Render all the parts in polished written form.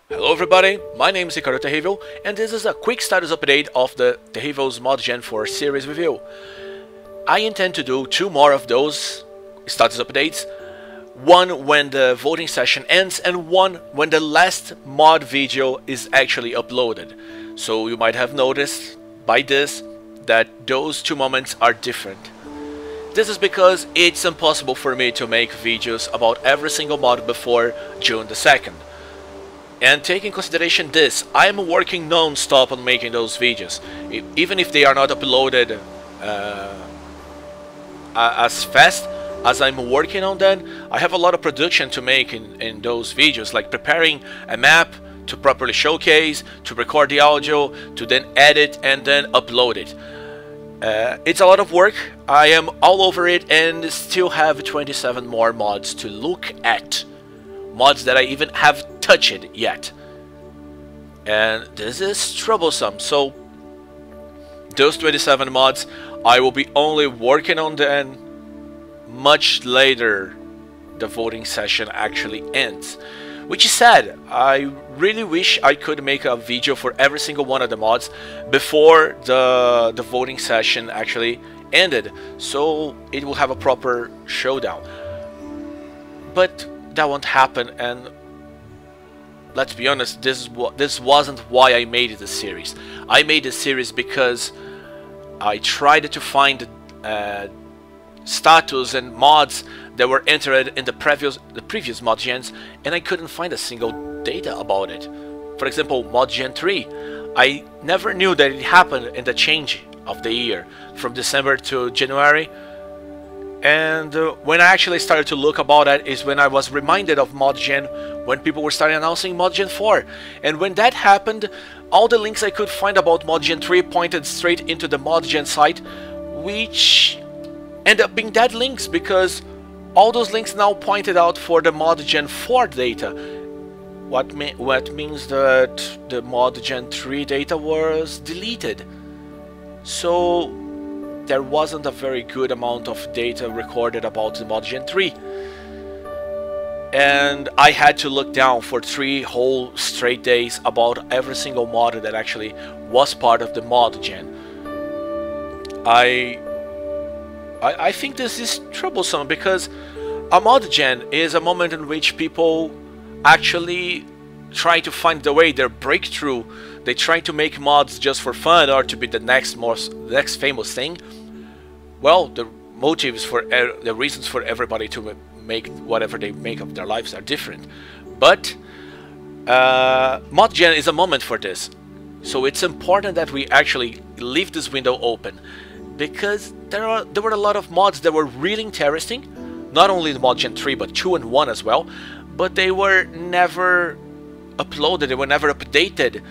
Hello everybody, my name is Terrivel, and this is a quick status update of the Terrivel's ModJam 4 series review. I intend to do 2 more of those status updates, one when the voting session ends and one when the last mod video is actually uploaded. So you might have noticed by this that those 2 moments are different. This is because it's impossible for me to make videos about every single mod before June the 2nd. And taking consideration this, I am working non-stop on making those videos. Even if they are not uploaded as fast as I'm working on them, I have a lot of production to make in those videos, like preparing a map to properly showcase, to record the audio, to then edit and then upload it. It's a lot of work. I am all over it and still have 27 more mods to look at. Mods that I even have touched yet, and this is troublesome. So those 27 mods, I will be only working on them much later the voting session actually ends, which is sad. I really wish I could make a video for every single one of the mods before the voting session actually ended, so it will have a proper showdown, but that won't happen. And let's be honest, this wasn't why I made this series. I made this series because I tried to find status and mods that were entered in the previous ModJams, and I couldn't find a single data about it. For example, ModJam 3, I never knew that it happened in the change of the year from December to January. And when I actually started to look about it is when I was reminded of ModJam, when people were starting announcing ModJam 4. And when that happened, all the links I could find about ModJam 3 pointed straight into the ModJam site, which ended up being dead links because all those links now pointed out for the ModJam 4 data. What means that the ModJam 3 data was deleted. So there wasn't a very good amount of data recorded about the ModJam 3. And I had to look down for 3 whole straight days about every single mod that actually was part of the ModJam. I think this is troublesome because a ModJam is a moment in which people actually try to find the way, their breakthrough. They try to make mods just for fun or to be the next famous thing. Well, the motives for the reasons for everybody to make whatever they make of their lives are different, but ModJam is a moment for this. So it's important that we actually leave this window open, because there were a lot of mods that were really interesting, not only the ModJam 3 but 2 and 1 as well, but they were never uploaded, they were never updated,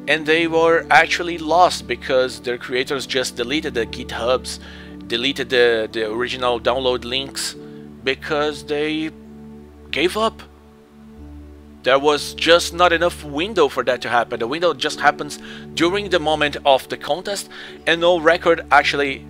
and they were actually lost because their creators just deleted the GitHubs, deleted the original download links because they gave up. There was just not enough window for that to happen. The window just happens during the moment of the contest, and no record actually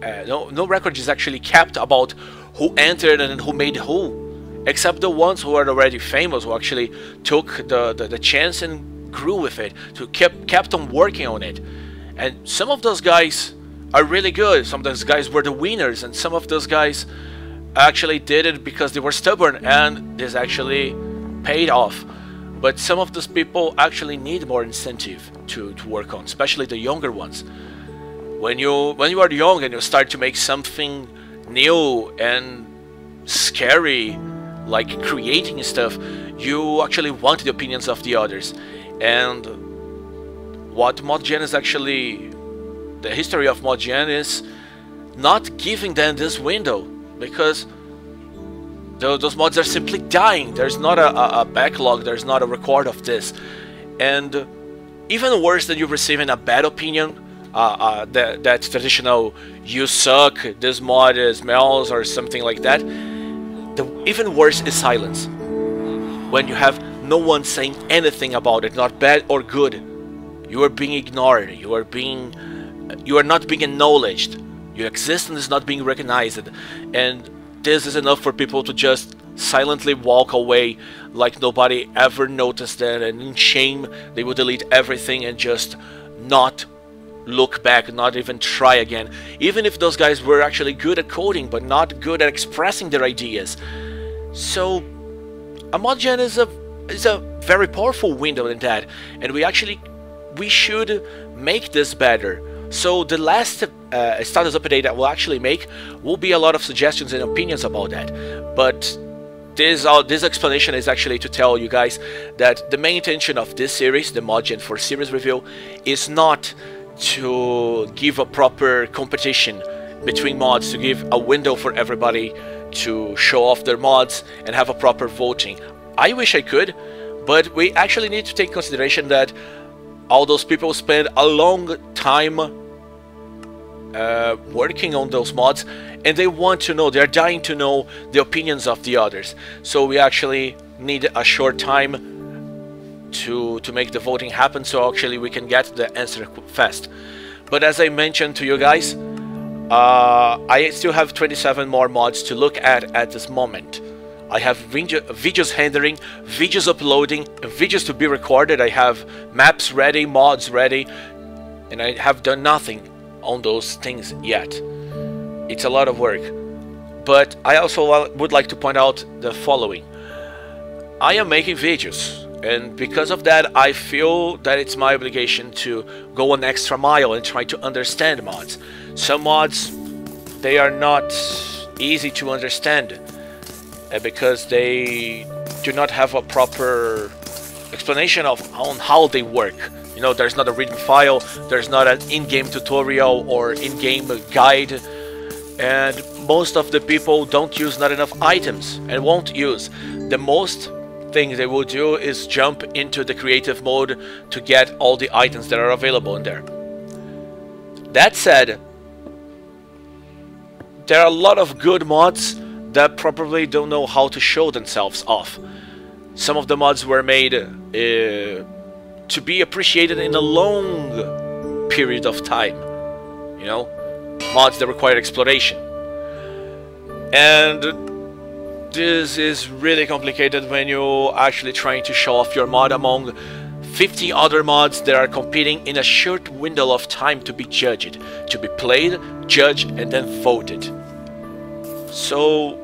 no record is actually kept about who entered and who made who, except the ones who are already famous, who actually took the chance and grew with it, to kept on working on it. And some of those guys are really good. Some of those guys were the winners, and some of those guys actually did it because they were stubborn, and this actually paid off. But some of those people actually need more incentive to work on, especially the younger ones. When you are young and you start to make something new and scary, like creating stuff, you actually want the opinions of the others. And what ModJam is actually, the history of ModJam is not giving them this window, because those mods are simply dying. There's not a backlog, there's not a record of this. And even worse than you receiving a bad opinion, that traditional "you suck, this mod smells" or something like that, even worse is silence. When you have no one saying anything about it, not bad or good, you are being ignored, you are not being acknowledged, your existence is not being recognized, and this is enough for people to just silently walk away like nobody ever noticed that, and in shame they will delete everything and just not look back, not even try again, even if those guys were actually good at coding but not good at expressing their ideas. So a ModJam is a very powerful window in that, and we should make this better. So the last status update that we'll actually make will be a lot of suggestions and opinions about that, but this explanation is actually to tell you guys that the main intention of this series, the ModJam for series review, is not to give a proper competition between mods, to give a window for everybody to show off their mods and have a proper voting. I wish I could, but we actually need to take consideration that all those people spend a long time working on those mods, and they want to know, they're dying to know the opinions of the others. So we actually need a short time to make the voting happen, so actually we can get the answer fast. But as I mentioned to you guys, I still have 27 more mods to look at this moment. I have videos rendering, videos uploading, videos to be recorded. I have maps ready, mods ready, and I have done nothing on those things yet. It's a lot of work. But I also would like to point out the following. I am making videos, and because of that I feel that it's my obligation to go an extra mile and try to understand mods. Some mods, they are not easy to understand because they do not have a proper explanation on how they work. You know, there's not a written file, there's not an in-game tutorial or in-game guide, and most of the people don't use not enough items and won't use. The most thing they will do is jump into the creative mode to get all the items that are available in there. That said, there are a lot of good mods that probably don't know how to show themselves off. Some of the mods were made to be appreciated in a long period of time. You know, mods that require exploration. And this is really complicated when you're actually trying to show off your mod among 50 other mods that are competing in a short window of time to be judged, to be played, judged, and then voted. So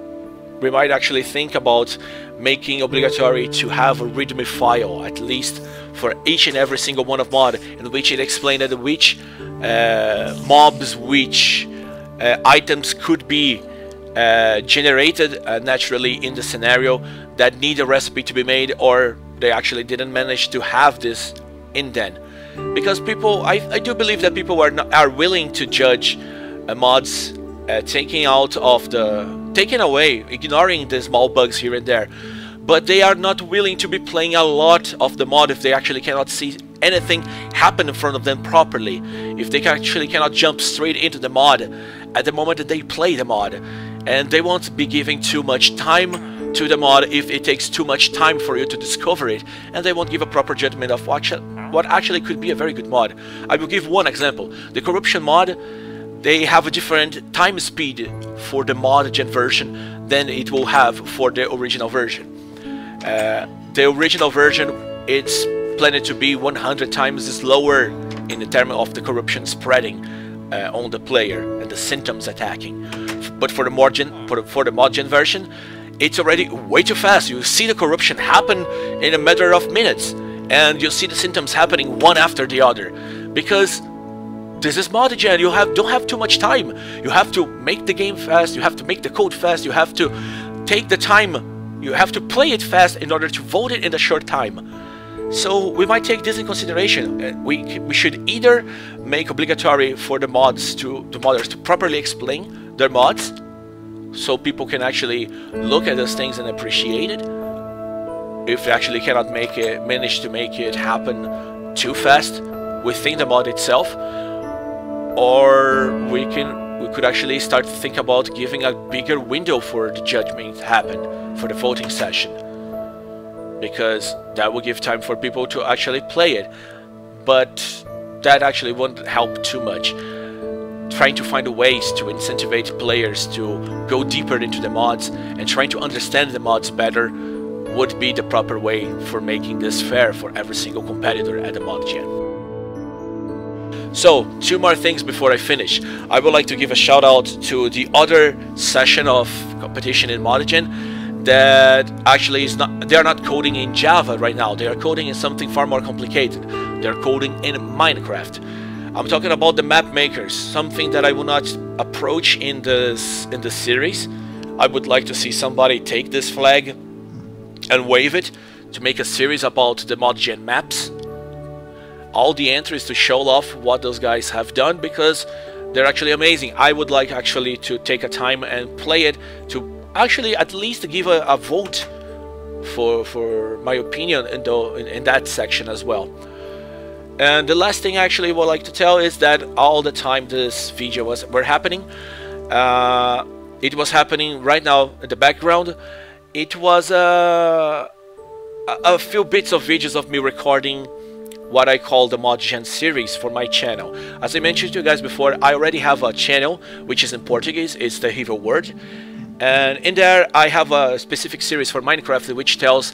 we might actually think about making obligatory to have a readme file, at least for each and every single one of mod, in which it explained which mobs, which items could be generated naturally in the scenario that need a recipe to be made, or they actually didn't manage to have this in then. Because people, I do believe that people are willing to judge mods taking away, ignoring the small bugs here and there, but they are not willing to be playing a lot of the mod if they actually cannot see anything happen in front of them properly, if they actually cannot jump straight into the mod at the moment that they play the mod, and they won't be giving too much time to the mod if it takes too much time for you to discover it, and they won't give a proper judgment of what actually could be a very good mod. I will give one example. The corruption mod, they have a different time speed for the ModJam version than it will have for the original version. The original version, it's planned to be 100 times slower in the term of the corruption spreading on the player and the symptoms attacking. But for the ModJam version, it's already way too fast. You see the corruption happen in a matter of minutes, and you see the symptoms happening one after the other, because this is ModJam. You don't have too much time. You have to make the game fast, you have to make the code fast, you have to take the time, you have to play it fast in order to vote it in a short time. So we might take this in consideration. We should either make obligatory for the modders to properly explain their mods, so people can actually look at those things and appreciate it. If they actually cannot manage to make it happen too fast within the mod itself, or we could actually start to think about giving a bigger window for the judgment to happen for the voting session, because that will give time for people to actually play it. But that actually won't help too much. Trying to find ways to incentivize players to go deeper into the mods and trying to understand the mods better would be the proper way for making this fair for every single competitor at the ModJam. So, two more things before I finish. I would like to give a shout out to the other session of competition in ModJam that actually is not, they are not coding in Java right now, they are coding in something far more complicated. They are coding in Minecraft. I'm talking about the map makers, something that I will not approach in the series. I would like to see somebody take this flag and wave it to make a series about the ModJam maps. All the entries to show off what those guys have done, because they're actually amazing. I would like actually to take a time and play it, to actually at least give a vote for my opinion in that section as well. And the last thing actually I would like to tell is that all the time this video were happening, it was happening right now in the background. It was a few bits of videos of me recording what I call the ModJam series for my channel. As I mentioned to you guys before, I already have a channel which is in Portuguese, it's the Terrivel word, and in there I have a specific series for Minecraft which tells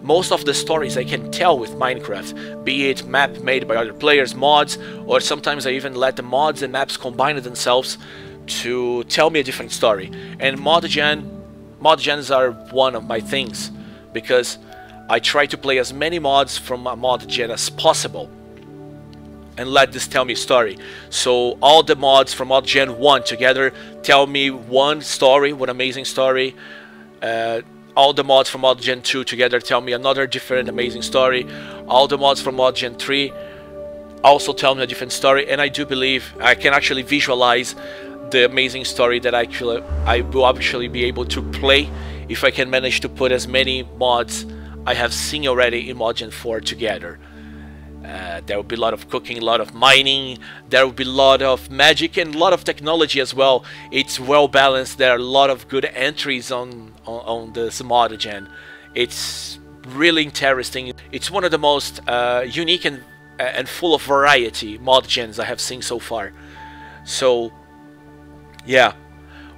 most of the stories I can tell with Minecraft, be it map made by other players, mods, or sometimes I even let the mods and maps combine themselves to tell me a different story. And ModJams are one of my things, because I try to play as many mods from a ModJam as possible and let this tell me a story. So all the mods from ModJam 1 together tell me one story, one amazing story. All the mods from ModJam 2 together tell me another different amazing story. All the mods from ModJam 3 also tell me a different story, and I do believe I can actually visualize the amazing story that I will actually be able to play if I can manage to put as many mods I have seen already in ModJam 4 together. There will be a lot of cooking, a lot of mining, there will be a lot of magic and a lot of technology as well. It's well balanced, there are a lot of good entries on this ModJam. It's really interesting. It's one of the most unique and full of variety ModJams I have seen so far. So yeah,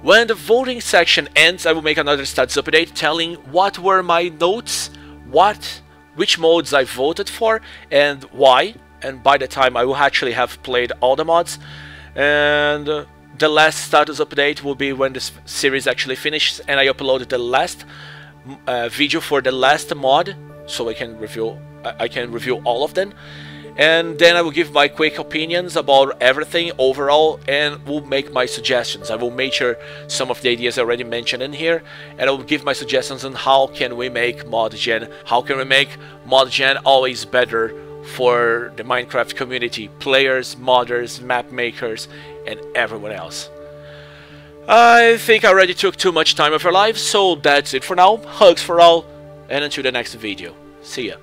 when the voting section ends, I will make another status update telling what were my notes, which mods I voted for and why, and by the time I will actually have played all the mods. And the last status update will be when this series actually finishes and I uploaded the last video for the last mod, so I can review all of them. And then I will give my quick opinions about everything overall, and will make my suggestions. I will make sure some of the ideas I already mentioned in here, and I will give my suggestions on how can we make ModJam, how can we make ModJam always better for the Minecraft community, players, modders, map makers, and everyone else. I think I already took too much time of your life, so that's it for now. Hugs for all, and until the next video. See ya.